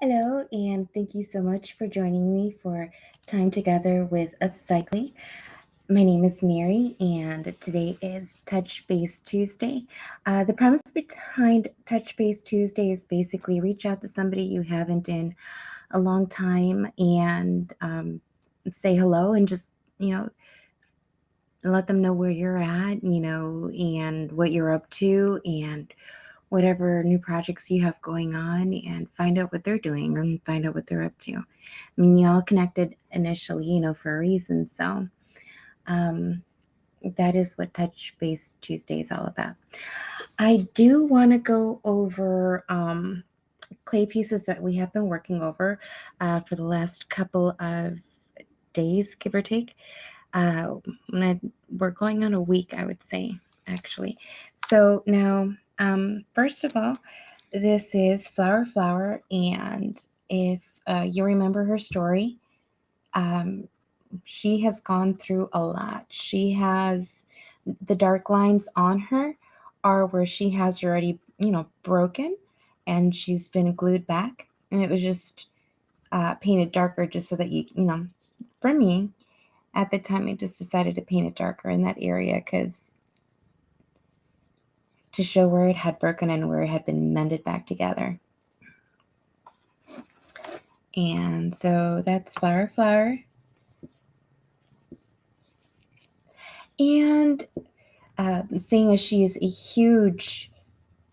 Hello, and thank you so much for joining me for time together with Upcycling. My name is Mary, and today is Touch Base Tuesday. The premise behind Touch Base Tuesday is basically reach out to somebody you haven't in a long time and say hello and just, you know, let them know where you're at, and what you're up to, and whatever new projects you have going on, and find out what they're doing and find out what they're up to. I mean, you all connected initially, for a reason. So um, that is what Touch Base Tuesday is all about. I do want to go over clay pieces that we have been working over for the last couple of days, give or take. Uh, when we're going on a week, I would say, actually. So now, first of all, this is Flower Flower, and if you remember her story, um, she has gone through a lot. She has the dark lines on her are where she has already, broken, and she's been glued back, and it was just painted darker just so that for me, at the time, I just decided to paint it darker in that area because to show where it had broken and where it had been mended back together. And so that's Flower Flower. And seeing as she is a huge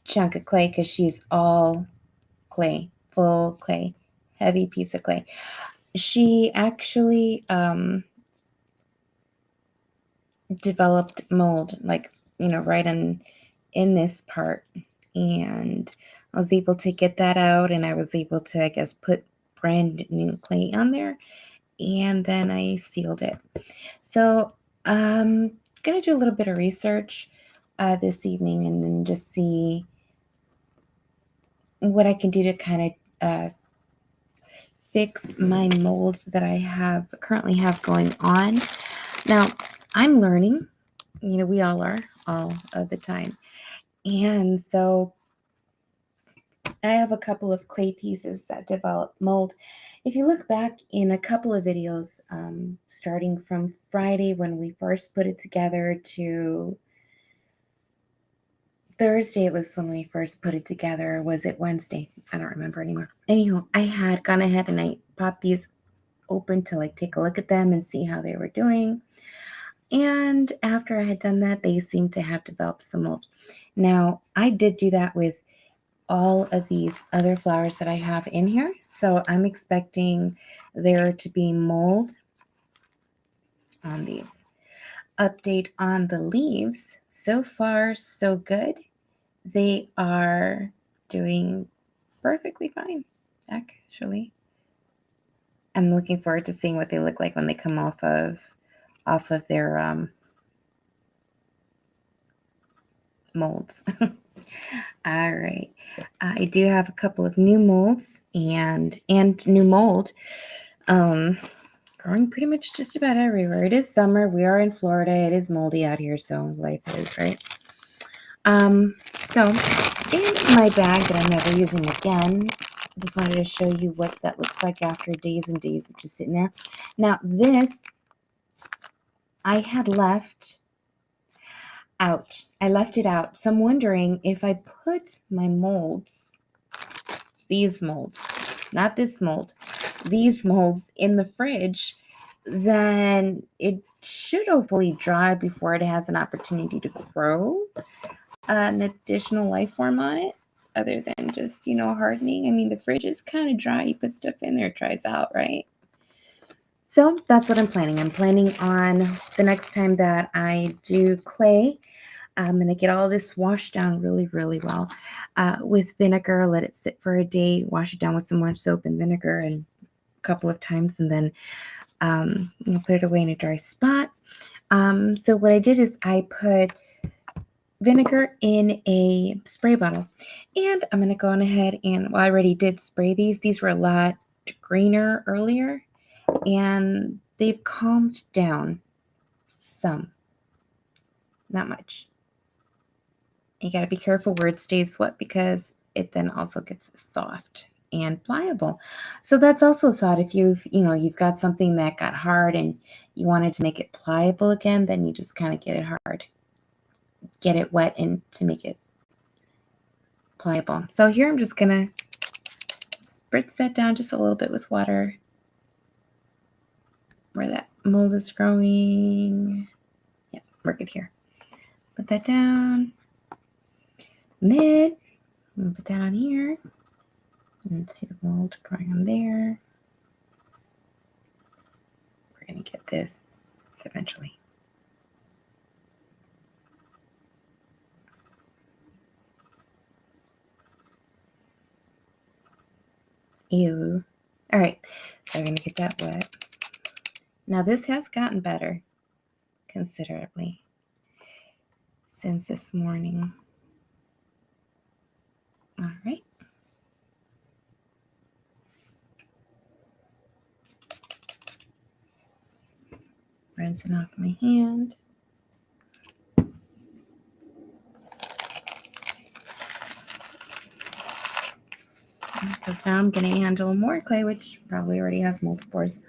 chunk of clay because she's all clay, full clay, heavy piece of clay, she actually developed mold, like, right in this part. And I was able to get that out, and I was able to, I guess, put brand new clay on there, and then I sealed it. So gonna do a little bit of research this evening, and then just see what I can do to kind of fix my molds that I have currently have going on. Now, I'm learning, we all are all of the time. And so I have a couple of clay pieces that develop mold. If you look back in a couple of videos, starting from Friday when we first put it together to Thursday, it was when we first put it together. Or was it Wednesday? I don't remember anymore. Anyhow, I had gone ahead and I popped these open to like take a look at them and see how they were doing. And after I had done that, they seemed to have developed some mold. Now, I did do that with all of these other flowers that I have in here. So I'm expecting there to be mold on these. Update on the leaves. So far, so good. They are doing perfectly fine, actually. I'm looking forward to seeing what they look like when they come off of their molds. All right. I do have a couple of new molds and new mold growing pretty much just about everywhere. It is summer. We are in Florida. It is moldy out here, so life is, right? So in my bag that I'm never using again, just wanted to show you what that looks like after days and days of just sitting there. Now this I had left out. I left it out. So I'm wondering if I put my molds, these molds, not this mold, these molds in the fridge, then it should hopefully dry before it has an opportunity to grow an additional life form on it, other than just, hardening. I mean, the fridge is kind of dry. You put stuff in there, it dries out, right? So that's what I'm planning. I'm planning on the next time that I do clay, I'm going to get all this washed down really, really well with vinegar, let it sit for a day, wash it down with some more soap and vinegar and a couple of times, and then put it away in a dry spot. So what I did is I put vinegar in a spray bottle, and I'm going to go on ahead and, well, I already did spray these. These were a lot greener earlier, and they've calmed down some, not much. You got to be careful where it stays wet because it then also gets soft. and pliable. So that's also a thought. If you've got something that got hard and you wanted to make it pliable again, then you just kind of get it hard, get it wet, and to make it pliable. So here I'm just gonna spritz that down just a little bit with water where that mold is growing. Yeah, we're good here. Put that down. And then I'm gonna put that on here. And see the mold growing on there. We're gonna get this eventually. Ew. All right, so we're gonna get that wet. Now this has gotten better considerably since this morning. All right. Rinsing off my hand. Because now I'm going to handle more clay, which probably already has mold spores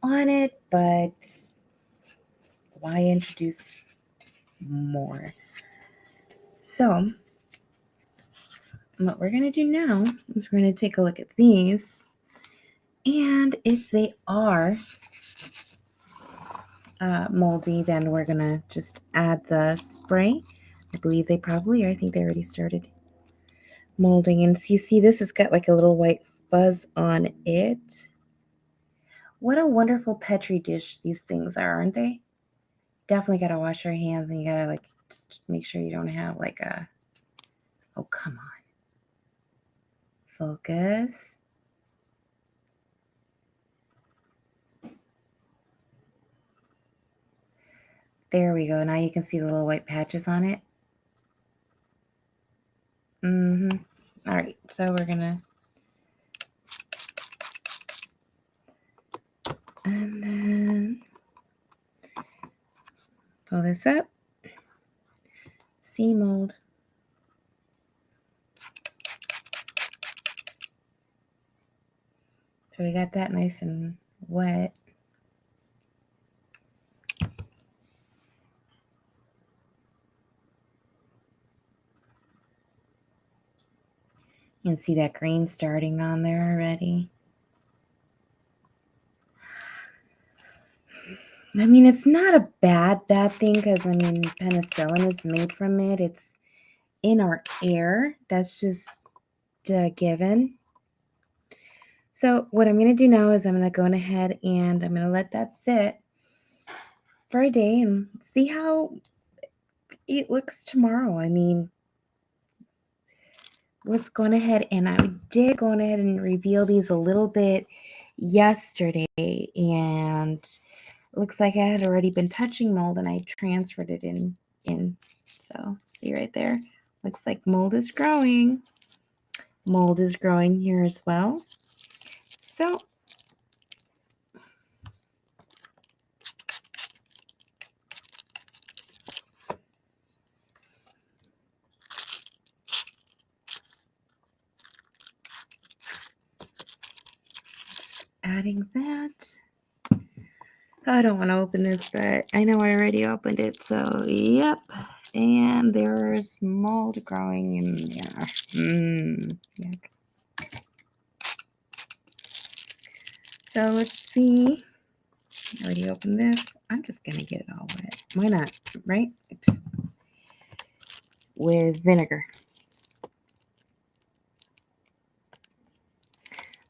on it, but why introduce more? So what we're going to do now is we're going to take a look at these, and if they are moldy, then we're going to just add the spray. I believe they probably are. I think they already started molding, and so you see this has got like a little white fuzz on it. What a wonderful Petri dish these things are, aren't they? Definitely got to wash your hands, and you got to like just make sure you don't have like a, oh, come on. Focus. There we go. Now you can see the little white patches on it. All right, so we're gonna, and then pull this up. See mold. So we got that nice and wet. You can see that green starting on there already. I mean, it's not a bad thing because, I mean, penicillin is made from it. It's in our air. That's just a given. So what I'm going to do now is I'm going to go ahead and I'm going to let that sit for a day and see how it looks tomorrow. I mean, let's go ahead, and I did go ahead and reveal these a little bit yesterday, and it looks like I had already been touching mold and I transferred it in. So see right there, looks like mold is growing. Mold is growing here as well. So adding that. I don't want to open this, but I know I already opened it. So, yep. And there's mold growing in there. Yuck. So let's see. I already opened this. I'm just going to get it all wet. Why not? Right? Oops. With vinegar.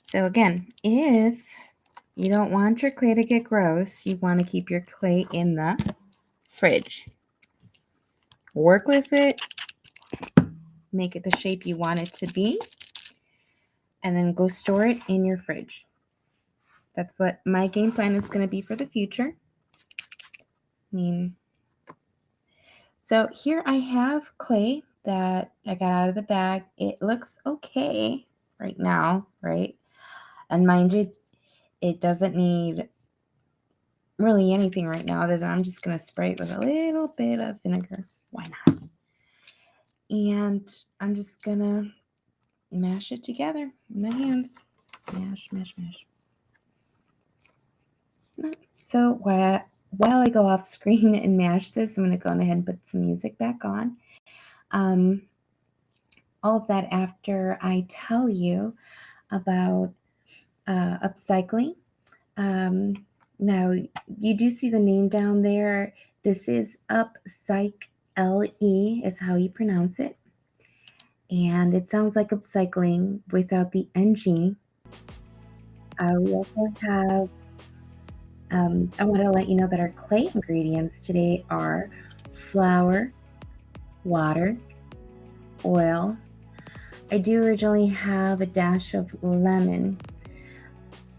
So again, if you don't want your clay to get gross, you want to keep your clay in the fridge. Work with it. Make it the shape you want it to be. And then go store it in your fridge. That's what my game plan is going to be for the future. So here I have clay that I got out of the bag. It looks okay right now, right? And mind you, it doesn't need really anything right now other than I'm just going to spray it with a little bit of vinegar. Why not? And I'm just going to mash it together in my hands. Mash, mash, mash. So while I go off screen and mash this, I'm going to go ahead and put some music back on. All of that after I tell you about upcycling. Now, you do see the name down there. This is Upsychelly is how you pronounce it. And it sounds like upcycling without the ng. We also have, I want to let you know that our clay ingredients today are flour, water, oil. I do originally have a dash of lemon,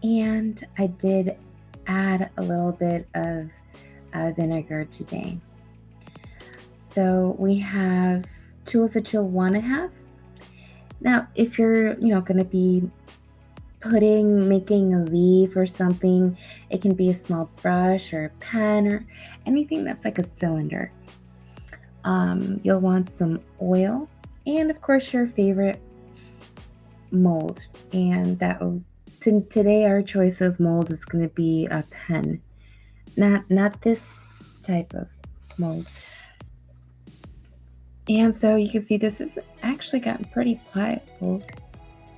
and I did add a little bit of vinegar today. So we have tools that you'll want to have. Now, if you're, going to be making a leaf or something, it can be a small brush or a pen or anything that's like a cylinder. You'll want some oil and, of course, your favorite mold. And today our choice of mold is going to be a pen, not this type of mold. And so you can see this has actually gotten pretty pliable.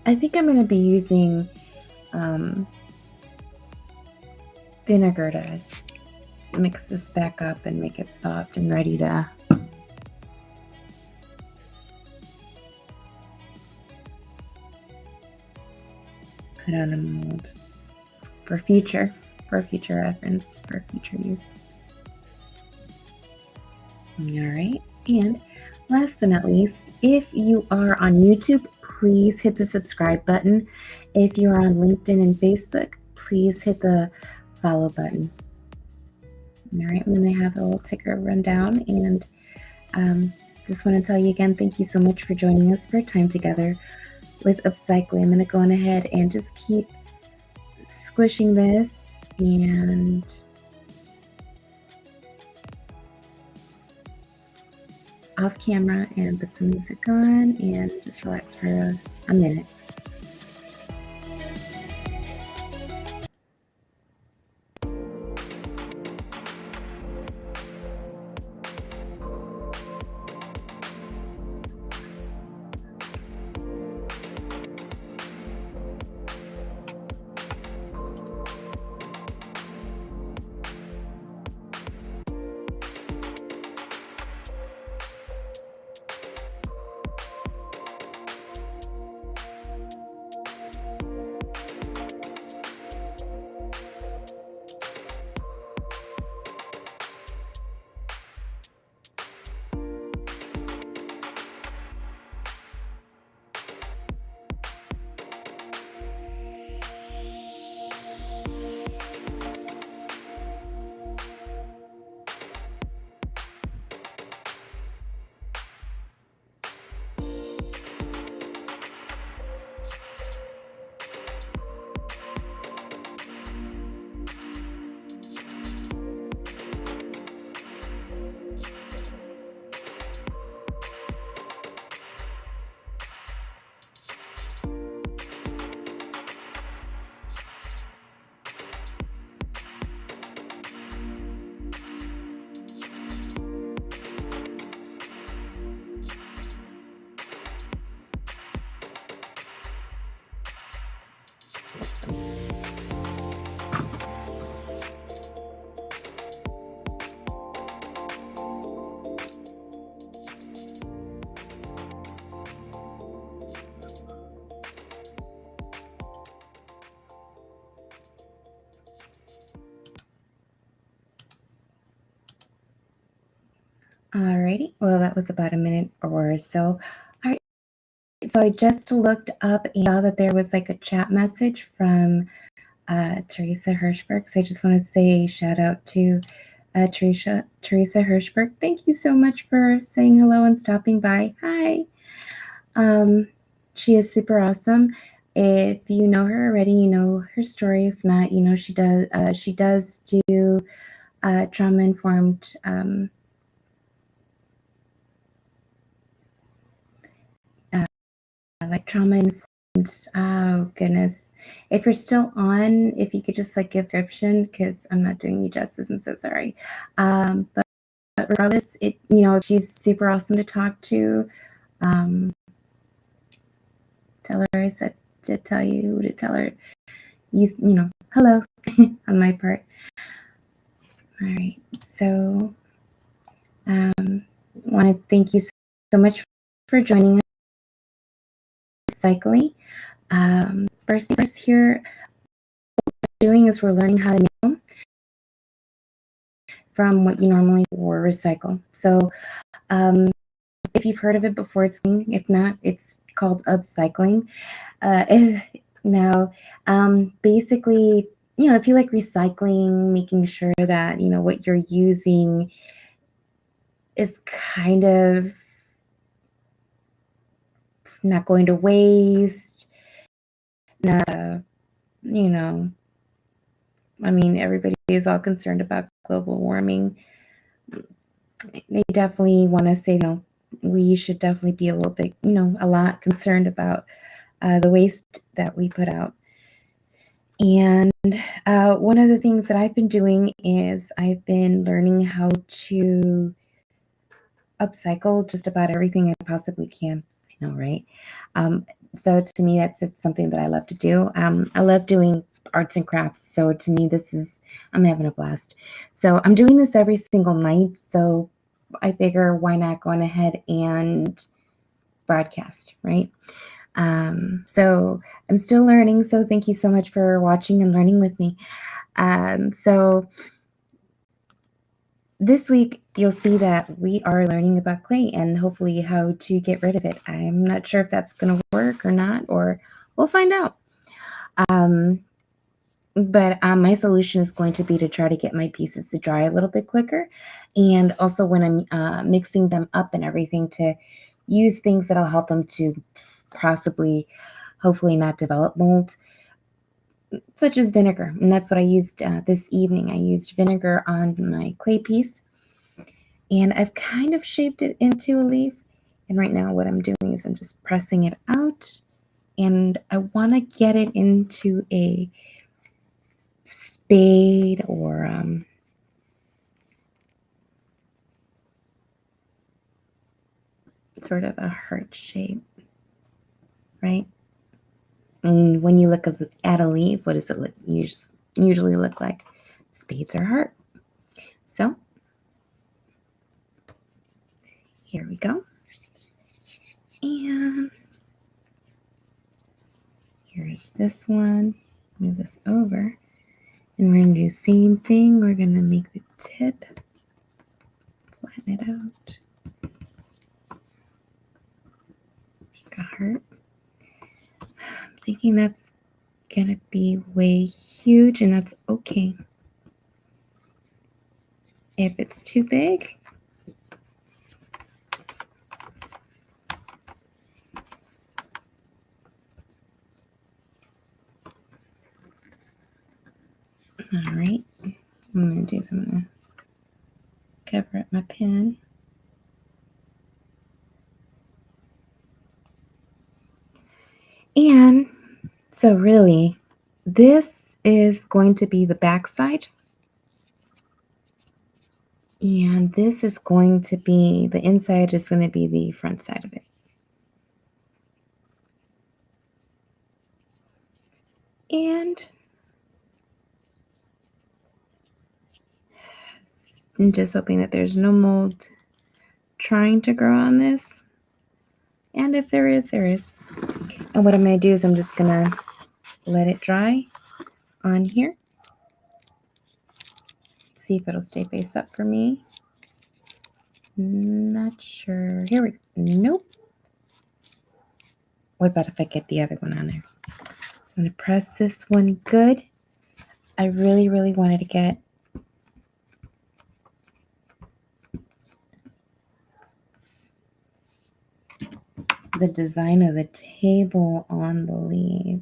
I think I'm going to be using vinegar to mix this back up and make it soft and ready to put on a mold for future reference, for future use. All right. And last but not least, if you are on YouTube, please hit the subscribe button. If you are on LinkedIn and Facebook, please hit the follow button. All right, I'm going to have a little ticker rundown, and just want to tell you again, thank you so much for joining us for time together with Upcycling. I'm going to go on ahead and just keep squishing this and off camera and put some music on and just relax for a minute. Alrighty, well, that was about a minute or so. All right, so I just looked up and saw that there was like a chat message from Teresa Hirschberg. So I just want to say shout out to Teresa Hirschberg. Thank you so much for saying hello and stopping by. Hi. She is super awesome. If you know her already, you know her story. If not, you know she does do trauma informed like trauma informed. Oh goodness. If you're still on, if you could just like give description, because I'm not doing you justice. I'm so sorry. But regardless, she's super awesome to talk to. Tell her I said to tell you to tell her hello on my part. All right. So want to thank you so much for joining us cycling. First here, what we're doing is we're learning how to make from what you normally or recycle. So if you've heard of it before, if not, it's called upcycling. Now, basically, if you like recycling, making sure that what you're using is kind of not going to waste. I mean, everybody is all concerned about global warming. They definitely want to say, we should definitely be a little bit, a lot concerned about the waste that we put out. And one of the things that I've been doing is I've been learning how to upcycle just about everything I possibly can. I know, right? So to me, it's something that I love to do. I love doing arts and crafts. So to me, I'm having a blast. So I'm doing this every single night. So I figure why not go on ahead and broadcast, right? So I'm still learning. So thank you so much for watching and learning with me. So this week, you'll see that we are learning about clay and hopefully how to get rid of it. I'm not sure if that's going to work or not, or we'll find out. But my solution is going to be to try to get my pieces to dry a little bit quicker. And also when I'm mixing them up and everything, to use things that'll help them to hopefully not develop mold, such as vinegar. And that's what I used this evening. I used vinegar on my clay piece. And I've kind of shaped it into a leaf. And right now what I'm doing is I'm just pressing it out. And I want to get it into a spade or sort of a heart shape, right? And when you look at a leaf, what does it usually look like? Spades or heart. So here we go. And here's this one. Move this over. And we're going to do the same thing. We're going to make the tip, flatten it out, make a heart. I'm thinking that's going to be way huge, and that's okay. If it's too big, all right, I'm going to cover up my pen. And so really, this is going to be the back side. And this is going to be, the inside is going to be the front side of it. And I'm just hoping that there's no mold trying to grow on this. And if there is, there is. And what I'm going to do is I'm just going to let it dry on here. See if it'll stay face up for me. Not sure. Here we go. Nope. What about if I get the other one on there? So I'm going to press this one good. I really, really wanted to get the design of the table on the leaf.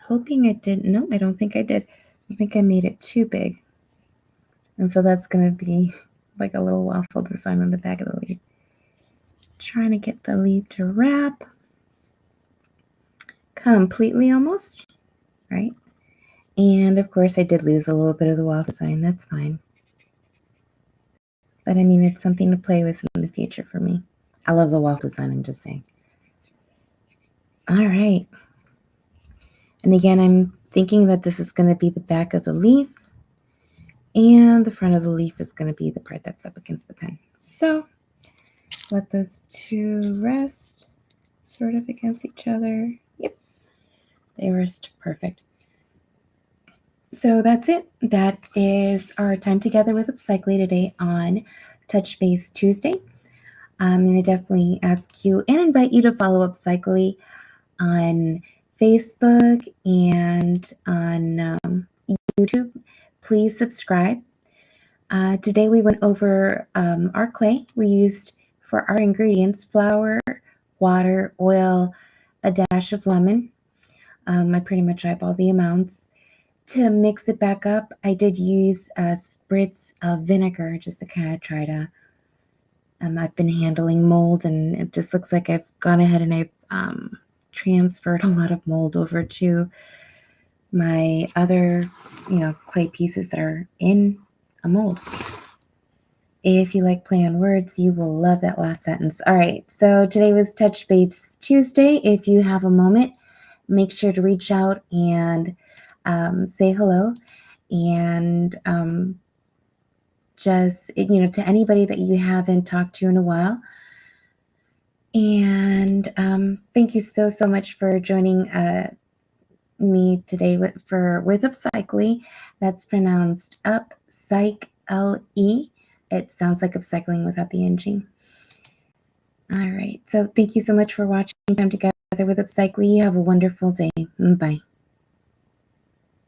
Hoping I did. Nope, I don't think I did. I think I made it too big. And so that's going to be like a little waffle design on the back of the leaf. trying to get the leaf to wrap completely almost, right? And of course I did lose a little bit of the waffle design, that's fine. But I mean, it's something to play with in the future for me. I love the waffle design, I'm just saying. All right. And again, I'm thinking that this is going to be the back of the leaf, and the front of the leaf is going to be the part that's up against the pen. So let those two rest sort of against each other. Yep, they rest perfect. So that's it. That is our time together with Upcycly today on Touch Base Tuesday. I'm going to definitely ask you and invite you to follow Upcycly on Facebook and on YouTube. Please subscribe. Today we went over our clay. We used for our ingredients flour, water, oil, a dash of lemon. I pretty much eyeballed the amounts. To mix it back up, I did use a spritz of vinegar just to kind of try to. I've been handling mold, and it just looks like I've gone ahead and I've transferred a lot of mold over to my other, clay pieces that are in a mold. If you like play on words, you will love that last sentence. All right, so today was Touch Base Tuesday. If you have a moment, make sure to reach out and say hello, and just, to anybody that you haven't talked to in a while. And thank you so much for joining me today with Upcycly. That's pronounced Upsychelly. It sounds like upcycling without the ng. All right. So thank you so much for watching Time Together with Upcycly. You have a wonderful day. Bye.